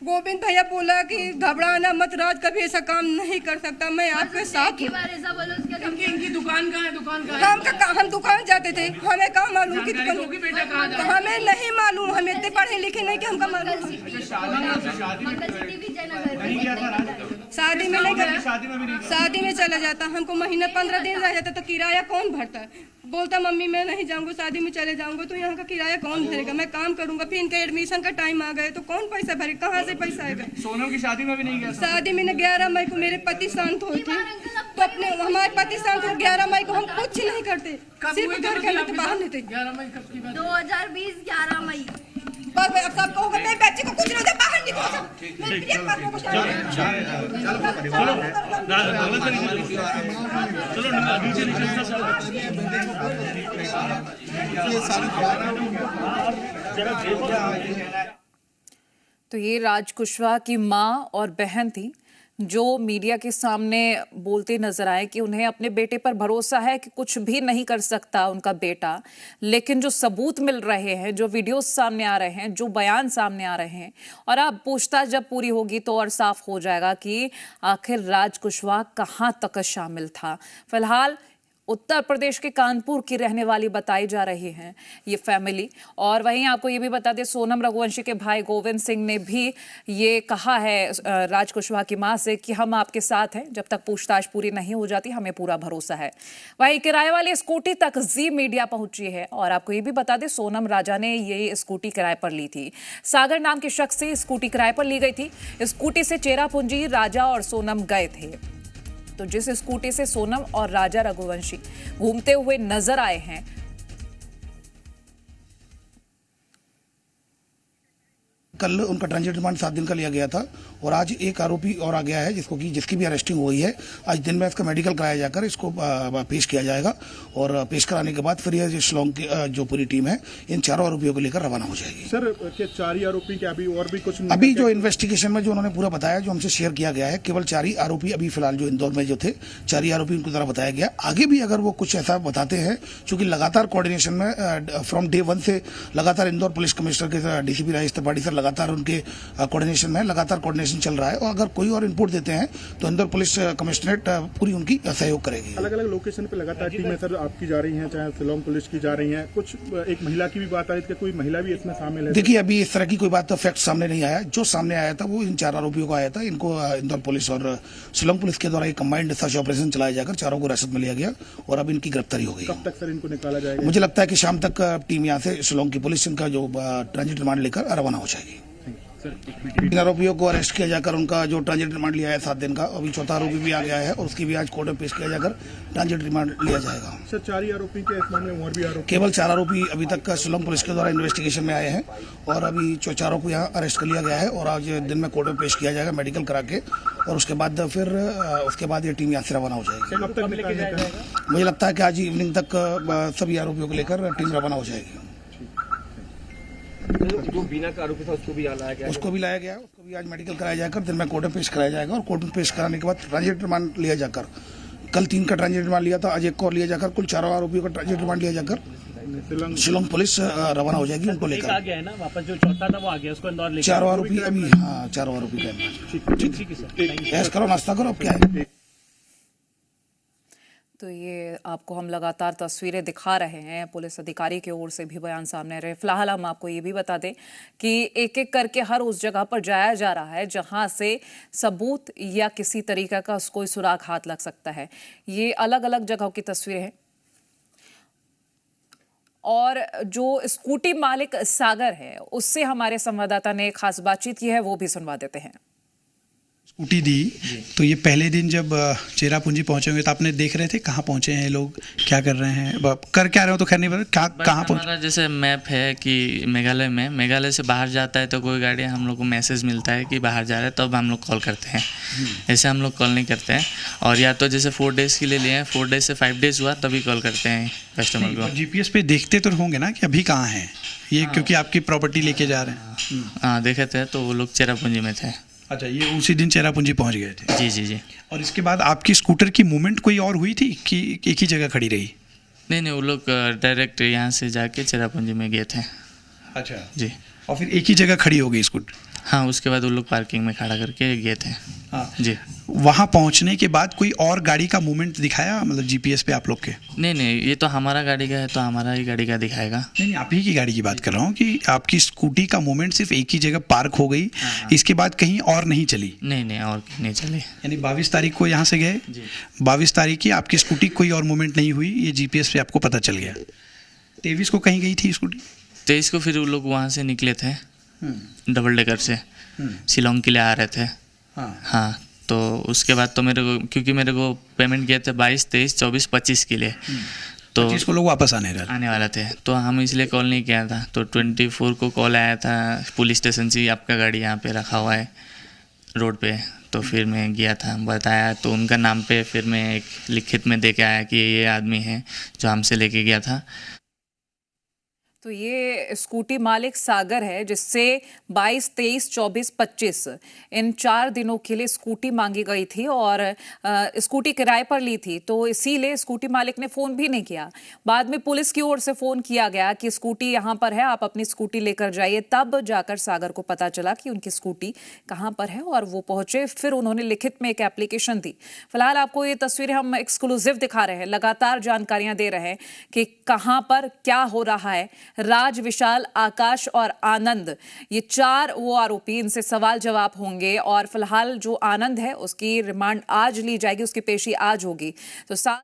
गोविंद भैया बोला कि घबराना मत, राज कभी ऐसा काम नहीं कर सकता, मैं आपके साथ हूँ। इनकी दुकान कहाँ है? दुकान कहाँ है? हम दुकान जाते थे, हमें कहाँ मालूम कि दुकान, हमें नहीं मालूम, हम इतने पढ़े लिखे नहीं कि हमका मालूम। शादी में नहीं गया, शादी में चला जाता, हमको महीना 15 दिन रह जाता, तो किराया कौन भरता है? बोलता मम्मी मैं नहीं जाऊंगा, शादी में चले जाऊंगा, तो यहाँ का किराया कौन भरेगा, मैं काम करूंगा। फिर इनका एडमिशन का टाइम आ गए, तो कौन पैसा भरे, कहाँ से पैसा आएगा? सोनम की शादी में भी नहीं गया? शादी में 11 मई को मेरे पति शांत हुए थे, तो अपने हमारे पति शांत हुए 11 मई को, हम कुछ नहीं करते, सिर्फ घर के अंदर बाहर नहीं थे। 11 मई कब की बात? 2020 11 मई। बस भाई, अब सब कहोगे मेरे बच्चे को कुछ नहीं होता, बाहर निकलो सब। मैं प्रिया पापा को तो ये राज कुशवाहा की माँ और बहन थी जो मीडिया के सामने बोलते नजर आए कि उन्हें अपने बेटे पर भरोसा है कि कुछ भी नहीं कर सकता उनका बेटा, लेकिन जो सबूत मिल रहे हैं, जो वीडियोस सामने आ रहे हैं, जो बयान सामने आ रहे हैं, और अब पूछताछ जब पूरी होगी तो और साफ हो जाएगा कि आखिर राज कुशवाहा कहाँ तक शामिल था। फिलहाल उत्तर प्रदेश के कानपुर की रहने वाली बताई जा रही है ये फैमिली। और वहीं आपको ये भी बता दें, सोनम रघुवंशी के भाई गोविंद सिंह ने भी ये कहा है राज कुशवाहा की मां से कि हम आपके साथ हैं, जब तक पूछताछ पूरी नहीं हो जाती हमें पूरा भरोसा है। वहीं किराए वाली स्कूटी तक जी मीडिया पहुंची है। और आपको ये भी बता दें, सोनम राजा ने ये स्कूटी किराए पर ली थी, सागर नाम के शख्स से स्कूटी किराए पर ली गई थी। स्कूटी से चेरापूंजी राजा और सोनम गए थे। तो जिस स्कूटी से सोनम और राजा रघुवंशी घूमते हुए नजर आए हैं, कल उनका ट्रांजिट रिमांड 7 दिन का लिया गया था और आज एक आरोपी और आ गया है जिसकी भी अरेस्टिंग हुई है। आज दिन में इसका मेडिकल कराया जाकर इसको पेश किया जाएगा और पेश कराने के बाद फिर ये शिलोंग की जो पूरी टीम है इन 4 आरोपियों को लेकर रवाना हो जाएगी। सर, क्या 4 ही आरोपी क्या अभी और भी कुछ? अभी जो इन्वेस्टिगेशन में जो उन्होंने पूरा बताया, जो हमसे शेयर किया गया है, केवल 4 ही आरोपी अभी फिलहाल जो इंदौर में जो थे 4 ही आरोपी उनको द्वारा बताया गया। आगे भी अगर वो कुछ ऐसा बताते हैं, चूंकि लगातार कोऑर्डिनेशन में फ्रॉम डे 1 से लगातार इंदौर पुलिस कमिश्नर के डीसीपी राजेश त्रिपाठी सर लगातार उनके कोऑर्डिनेशन में लगातार कोऑर्डिनेशन चल रहा है और अगर कोई और इनपुट देते हैं तो इंदौर पुलिस कमिश्नरेट पूरी उनकी सहयोग करेगी। अलग अलग लोकेशन पे लगातार टीमें सर आपकी जा रही हैं, चाहे शिलोंग पुलिस की जा रही हैं, कुछ एक महिला की भी बात आई थी, कोई महिला भी इसमें शामिल है? देखिए, अभी इस तरह की कोई बात तो फैक्ट सामने नहीं आया। जो सामने आया था वो इन 4 आरोपियों को आया था। इनको इंदौर पुलिस और शिलोंग पुलिस के द्वारा एक कंबाइंड सर्च ऑपरेशन चलाया जाकर 4 को हिरासत में लिया गया और अब इनकी गिरफ्तारी हो गई। कब तक सर इनको निकाला जाएगा? मुझे लगता है कि शाम तक टीम यहाँ से शिलोंग की पुलिस इनका जो ट्रांजिट रिमांड लेकर रवाना हो जाएगी। तीन आरोपियों को अरेस्ट किया जाकर उनका जो ट्रांजिट रिमांड लिया है 7 दिन का, अभी चौथा आरोपी भी आ गया है और उसकी भी आज कोर्ट में पेश किया जाकर ट्रांजिट रिमांड लिया जाएगा। सर 4 आरोपी के इस मामले में और भी आरोपी? केवल 4 आरोपी अभी तक शिलोंग पुलिस के द्वारा इन्वेस्टिगेशन में आए हैं और अभी चारों को यहाँ अरेस्ट कर लिया गया है और आज दिन में कोर्ट में पेश किया जाएगा मेडिकल करा के, और उसके बाद ये टीम यहाँ से रवाना हो जाएगी। मुझे लगता है कि आज इवनिंग तक सभी आरोपियों को लेकर टीम रवाना हो जाएगी। जो बीना का आरोपी था उसको भी लाया गया, उसको भी आज मेडिकल कराया जाकर दिन में कोर्ट में पेश कराया जाएगा और कोर्ट में पेश कराने के बाद ट्रांजिट रिमांड लिया जाकर, कल 3 का ट्रांजिट रिमांड लिया था, आज 1 को और लिया जाकर कुल 4 आरोपियों का ट्रांजिट रिमांड लिया जाकर शिलोंग पुलिस रवाना हो जाएगी उनको लेकर। आ गया है ना वापस, जो चौथा था वो आ गया, उसको इंदौर लेकर 4 आरोपी अभी, हाँ 4 आरोपी का ठीक है सर, ऐसा करो नाश्ता करो, अब क्या है। तो ये आपको हम लगातार तस्वीरें दिखा रहे हैं, पुलिस अधिकारी की ओर से भी बयान सामने रहे। फिलहाल हम आपको ये भी बता दें कि एक एक करके हर उस जगह पर जाया जा रहा है जहां से सबूत या किसी तरीके का कोई सुराग हाथ लग सकता है। ये अलग अलग जगहों की तस्वीरें हैं और जो स्कूटी मालिक सागर है उससे हमारे संवाददाता ने खास बातचीत की है, वो भी सुनवा देते हैं। स्कूटी दी तो ये पहले दिन जब चेरापूंजी पहुंचे होंगे तो आपने देख रहे थे कहाँ पहुंचे हैं लोग, क्या कर रहे हैं, कर क्या रहे हो, तो खैर नहीं पता कहाँ पहुंचे। हमारा जैसे मैप है कि मेघालय से बाहर जाता है तो कोई गाड़ी हम लोग को मैसेज मिलता है कि बाहर जा रहा है, तब हम लोग कॉल करते हैं। ऐसे हम लोग कॉल नहीं करते हैं, और या तो जैसे 4 डेज़ के लिए लिए हैं, 4 डेज से 5 डेज हुआ तभी कॉल करते हैं कस्टमर को। GPS पे देखते तो होंगे ना कि अभी कहाँ हैं ये, क्योंकि आपकी प्रॉपर्टी लेके जा रहे हैं। हाँ देखे थे, तो वो लोग चेरापूंजी में थे। अच्छा, ये उसी दिन चेरापूंजी पहुंच गए थे? जी जी जी। और इसके बाद आपकी स्कूटर की मूवमेंट कोई और हुई थी कि एक ही जगह खड़ी रही? नहीं, वो लोग डायरेक्ट यहाँ से जाके चेरापूंजी में गए थे। अच्छा जी। और फिर एक ही जगह खड़ी हो गई स्कूटर? हाँ, उसके बाद वो लोग पार्किंग में खड़ा करके गए थे। हाँ जी। वहाँ पहुँचने के बाद कोई और गाड़ी का मूवमेंट दिखाया, मतलब GPS पे आप लोग के? नहीं, ये तो हमारा गाड़ी का है तो हमारा ही गाड़ी का दिखाएगा। नहीं, आप ही की गाड़ी की बात कर रहा हूँ कि आपकी स्कूटी का मूवमेंट सिर्फ एक ही जगह पार्क हो गई, इसके बाद कहीं और नहीं चली? नहीं, और नहीं चली। यानी 22 तारीख को यहाँ से गए, 22 तारीख की आपकी स्कूटी कोई और मूवमेंट नहीं हुई, ये GPS पे आपको पता चल गया। 23 को कहीं गई थी स्कूटी? 23 को फिर वो लोग वहाँ से निकले थे डबल डेकर से, शिलोंग के लिए आ रहे थे। हाँ, तो उसके बाद तो क्योंकि मेरे को पेमेंट किए थे 22, 23, 24, 25 के लिए, तो 25 को लोग वापस आने वाले थे, तो हम इसलिए कॉल नहीं किया था। तो 24 को कॉल आया था पुलिस स्टेशन से, आपका गाड़ी यहाँ पे रखा हुआ है रोड पे। तो फिर मैं गया था, बताया, तो उनका नाम पे फिर मैं एक लिखित में दे के आया कि ये आदमी है जो हमसे लेके गया था। तो ये स्कूटी मालिक सागर है जिससे 22, 23, 24, 25 इन 4 दिनों के लिए स्कूटी मांगी गई थी और स्कूटी किराए पर ली थी, तो इसीलिए स्कूटी मालिक ने फ़ोन भी नहीं किया। बाद में पुलिस की ओर से फ़ोन किया गया कि स्कूटी यहाँ पर है, आप अपनी स्कूटी लेकर जाइए। तब जाकर सागर को पता चला कि उनकी स्कूटी कहाँ पर है और वो पहुँचे। फिर उन्होंने लिखित में एक एप्लीकेशन दी। फिलहाल आपको ये तस्वीरें हम एक्सक्लूसिव दिखा रहे हैं, लगातार जानकारियाँ दे रहे हैं कि कहाँ पर क्या हो रहा है। राज, विशाल, आकाश और आनंद, ये 4 वो आरोपी, इनसे सवाल जवाब होंगे। और फिलहाल जो आनंद है उसकी रिमांड आज ली जाएगी, उसकी पेशी आज होगी। तो 7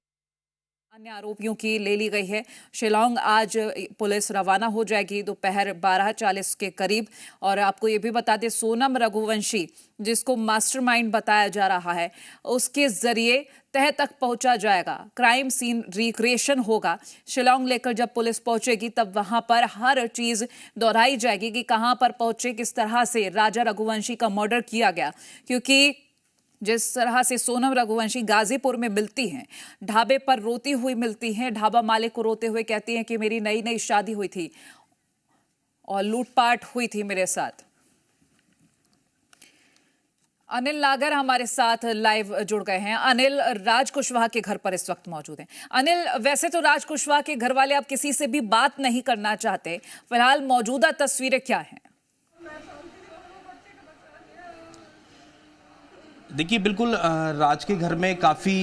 अन्य आरोपियों की ले ली गई है। शिलोंग आज पुलिस रवाना हो जाएगी दोपहर 12:40 के करीब। और आपको ये भी बता दें, सोनम रघुवंशी जिसको मास्टरमाइंड बताया जा रहा है, उसके जरिए तह तक पहुंचा जाएगा। क्राइम सीन रिक्रिएशन होगा। शिलोंग लेकर जब पुलिस पहुंचेगी तब वहां पर हर चीज दोहराई जाएगी कि कहां पर पहुंचे, किस तरह से राजा रघुवंशी का मर्डर किया गया। क्योंकि जिस तरह से सोनम रघुवंशी गाजीपुर में मिलती हैं, ढाबे पर रोती हुई मिलती हैं, ढाबा मालिक को रोते हुए कहती हैं कि मेरी नई शादी हुई थी और लूटपाट हुई थी मेरे साथ। अनिल नागर हमारे साथ लाइव जुड़ गए हैं। अनिल, राज कुशवाहा के घर पर इस वक्त मौजूद हैं। अनिल, वैसे तो राज कुशवाहा के घर वाले अब किसी से भी बात नहीं करना चाहते, फिलहाल मौजूदा तस्वीरें क्या हैं? देखिए बिल्कुल राज के घर में काफ़ी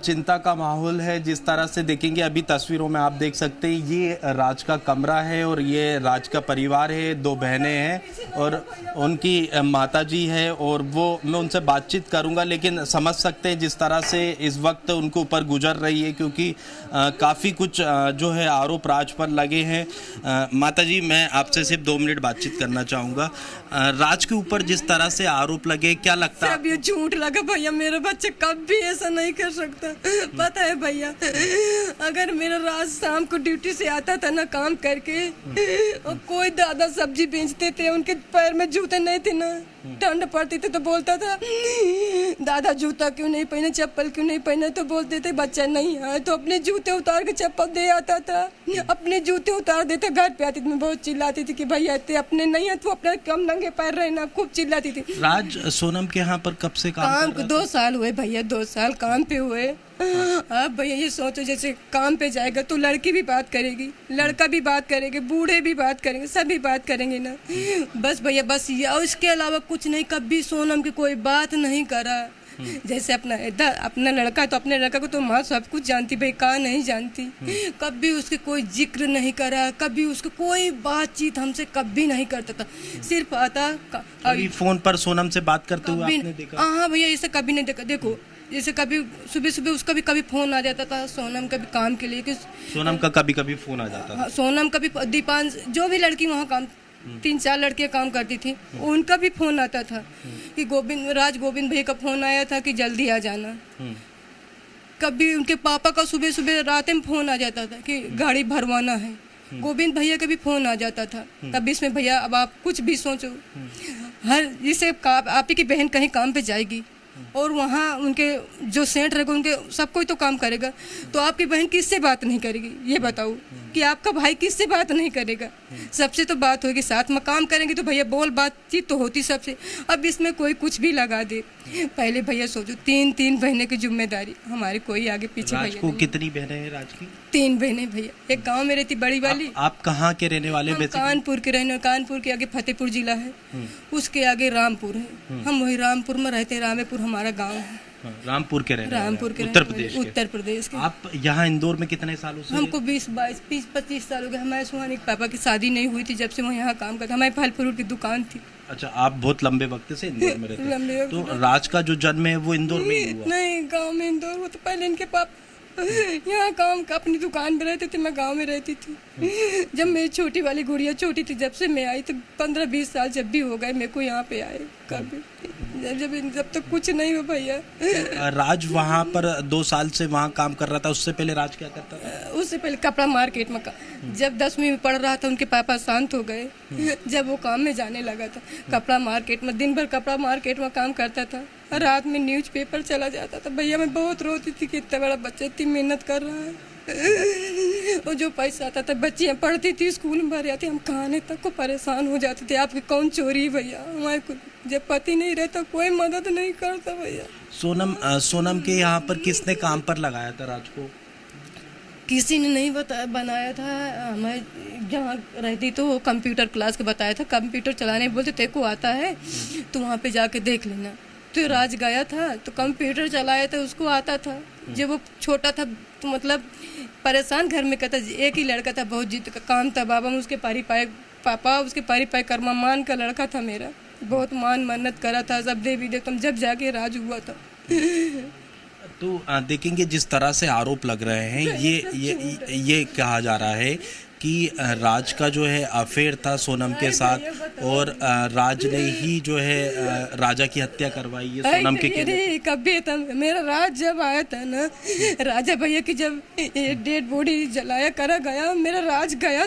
चिंता का माहौल है। जिस तरह से देखेंगे अभी तस्वीरों में आप देख सकते हैं, ये राज का कमरा है और ये राज का परिवार है, 2 बहनें हैं और उनकी माताजी है और वो मैं उनसे बातचीत करूंगा, लेकिन समझ सकते हैं जिस तरह से इस वक्त उनके ऊपर गुजर रही है, क्योंकि काफ़ी कुछ जो है आरोप राज पर लगे हैं। माताजी, मैं आपसे सिर्फ 2 मिनट बातचीत करना चाहूँगा। राज के ऊपर जिस तरह से आरोप लगे, क्या लगता है? ये झूठ लगा भैया, मेरा बच्चा कभी ऐसा नहीं कर सकता। पता है भैया, अगर मेरा राज शाम को ड्यूटी से आता था ना काम करके, और कोई दादा सब्जी बेचते थे, उनके पैर में जूते नहीं थे ना, ठंड पड़ती थी तो बोलता था दादा जूता क्यों नहीं पहने, चप्पल क्यों नहीं पहने, तो बोलते थे बच्चा नहीं है, तो अपने जूते उतार के चप्पल दे आता था, अपने जूते उतार देते। घर पे आती थी मैं बहुत चिल्लाती थी कि भैया अपने नहीं है तो अपने कम नंगे पैर रहना, खूब चिल्लाती थी। राज सोनम के यहाँ पर कब से काम कर रहा था? 2 साल हुए भैया, 2 साल काम पे हुए। अब भैया ये सोचो, जैसे काम पे जाएगा तो लड़की भी बात करेगी, लड़का भी बात करेंगे, बूढ़े भी बात करेंगे, सभी बात करेंगे ना। बस भैया बस ये, और इसके अलावा कुछ नहीं। कभी सोनम की कोई बात नहीं करा। जैसे अपना लड़का तो अपने लड़का को तो माँ सब कुछ जानती, भाई कहाँ नहीं जानती। कभी उसके कोई जिक्र नहीं करा, कभी उसकी कोई बातचीत हमसे कभी नहीं करता था। सिर्फ आता फोन पर सोनम से बात करते हुए आपने देखा? हाँ भैया, ऐसे कभी नहीं देखा। देखो जैसे कभी सुबह सुबह उसका भी कभी फोन आ जाता था सोनम का भी काम के लिए, कि सोनम का कभी कभी फोन आ जाता था। सोनम का भी, दीपांश जो भी लड़की वहाँ काम 3-4 लड़कियां काम करती थी, उनका भी फोन आता था कि राज गोविंद भैया का फोन आया था कि जल्दी आ जाना। कभी उनके पापा का सुबह सुबह रात में फोन आ जाता था कि गाड़ी भरवाना है। गोविंद भैया का भी फोन आ जाता था। तब इसमें भैया अब आप कुछ भी सोचो, हर जैसे आप ही की बहन कहीं काम पे जाएगी और वहाँ उनके जो सेंट रहेगा उनके सब कोई तो काम करेगा, तो आपकी बहन किससे बात नहीं करेगी? ये बताओ कि आपका भाई किससे बात नहीं करेगा? सबसे तो बात होगी, साथ में काम करेंगे तो भैया बोल बातचीत तो होती सबसे। अब इसमें कोई कुछ भी लगा दे। पहले भैया सोचो, 3 बहनें की जिम्मेदारी हमारी, कोई आगे पीछे राज को कितनी बहनें हैं राज की? 3 बहनें भैया। एक गाँव में रहती बड़ी वाली। आप कहाँ के रहने वाले? कानपुर के रहने, कानपुर के आगे फतेहपुर जिला है, उसके आगे रामपुर है। हम वही रामपुर में रहते, रामेपुर हमारा गाँव है। रामपुर के रहने, रामपुर के उत्तर प्रदेश के। आप यहाँ इंदौर में कितने सालों से? हमको 20-25 साल हो गए। हमारे सुहानी के पापा की शादी नहीं हुई थी जब से वो यहाँ काम करता। हमारी फल फ्रूट की दुकान थी। अच्छा, आप बहुत लंबे वक्त से इंदौर में रहते हैं। तो राज का जो जन्म है वो इंदौर में ही हुआ? नहीं, गाँव में इंदौर। वो तो पहले इनके पापा यहाँ काम का अपनी दुकान में रहते थे, मैं गांव में रहती थी। जब मेरी छोटी वाली गुड़िया छोटी थी, जब से मैं आई तो 15-20 साल जब भी हो गए मेरे को यहाँ पे आए। कभी जब तक कुछ नहीं हो भैया। राज वहाँ पर 2 साल से वहाँ काम कर रहा था। उससे पहले राज क्या करता था? उससे पहले कपड़ा मार्केट में जब 10वीं में पढ़ रहा था उनके पापा शांत हो गए। जब वो काम में जाने लगा था, कपड़ा मार्केट में दिन भर कपड़ा मार्केट में काम करता था, रात में न्यूज़पेपर चला जाता था। भैया मैं बहुत रोती थी कि इतना बड़ा बच्चा इतनी मेहनत कर रहा है। और जो पैसा आता था बच्चियाँ पढ़ती थी, स्कूल में भर जाती, हम खाने तक को परेशान हो जाते थे। आपकी कौन चोरी भैया? हमारे को जब पति नहीं रहता कोई मदद नहीं करता भैया। सोनम के यहाँ पर किसने काम पर लगाया था राज को? किसी ने नहीं बनाया था। मैं जहाँ रहती तो कंप्यूटर क्लास के बताया था, कंप्यूटर चलाने बोलते तेरे को आता है तो वहाँ पे जाके देख लेना। तो राज गया था तो कंप्यूटर चलाया था, उसको आता था। जब वो छोटा था तो मतलब परेशान घर में कहता, एक ही लड़का था, बहुत जिद का काम था। बाबा में उसके पापा उसके पारी पाए कर्मा मान का लड़का था मेरा, बहुत मान मन्नत करा था, सब देवी देवता, जब जाके राज हुआ था। तो देखेंगे जिस तरह से आरोप लग रहे हैं, ये कहा जा रहा है कि राज का जो है अफेयर था सोनम के साथ और राज ने ही जो है राजा की हत्या करवाई है सोनम के। कभी था मेरा राज जब आया था ना, राजा भैया की जब डेड बॉडी जलाया करा गया, मेरा राज गया था।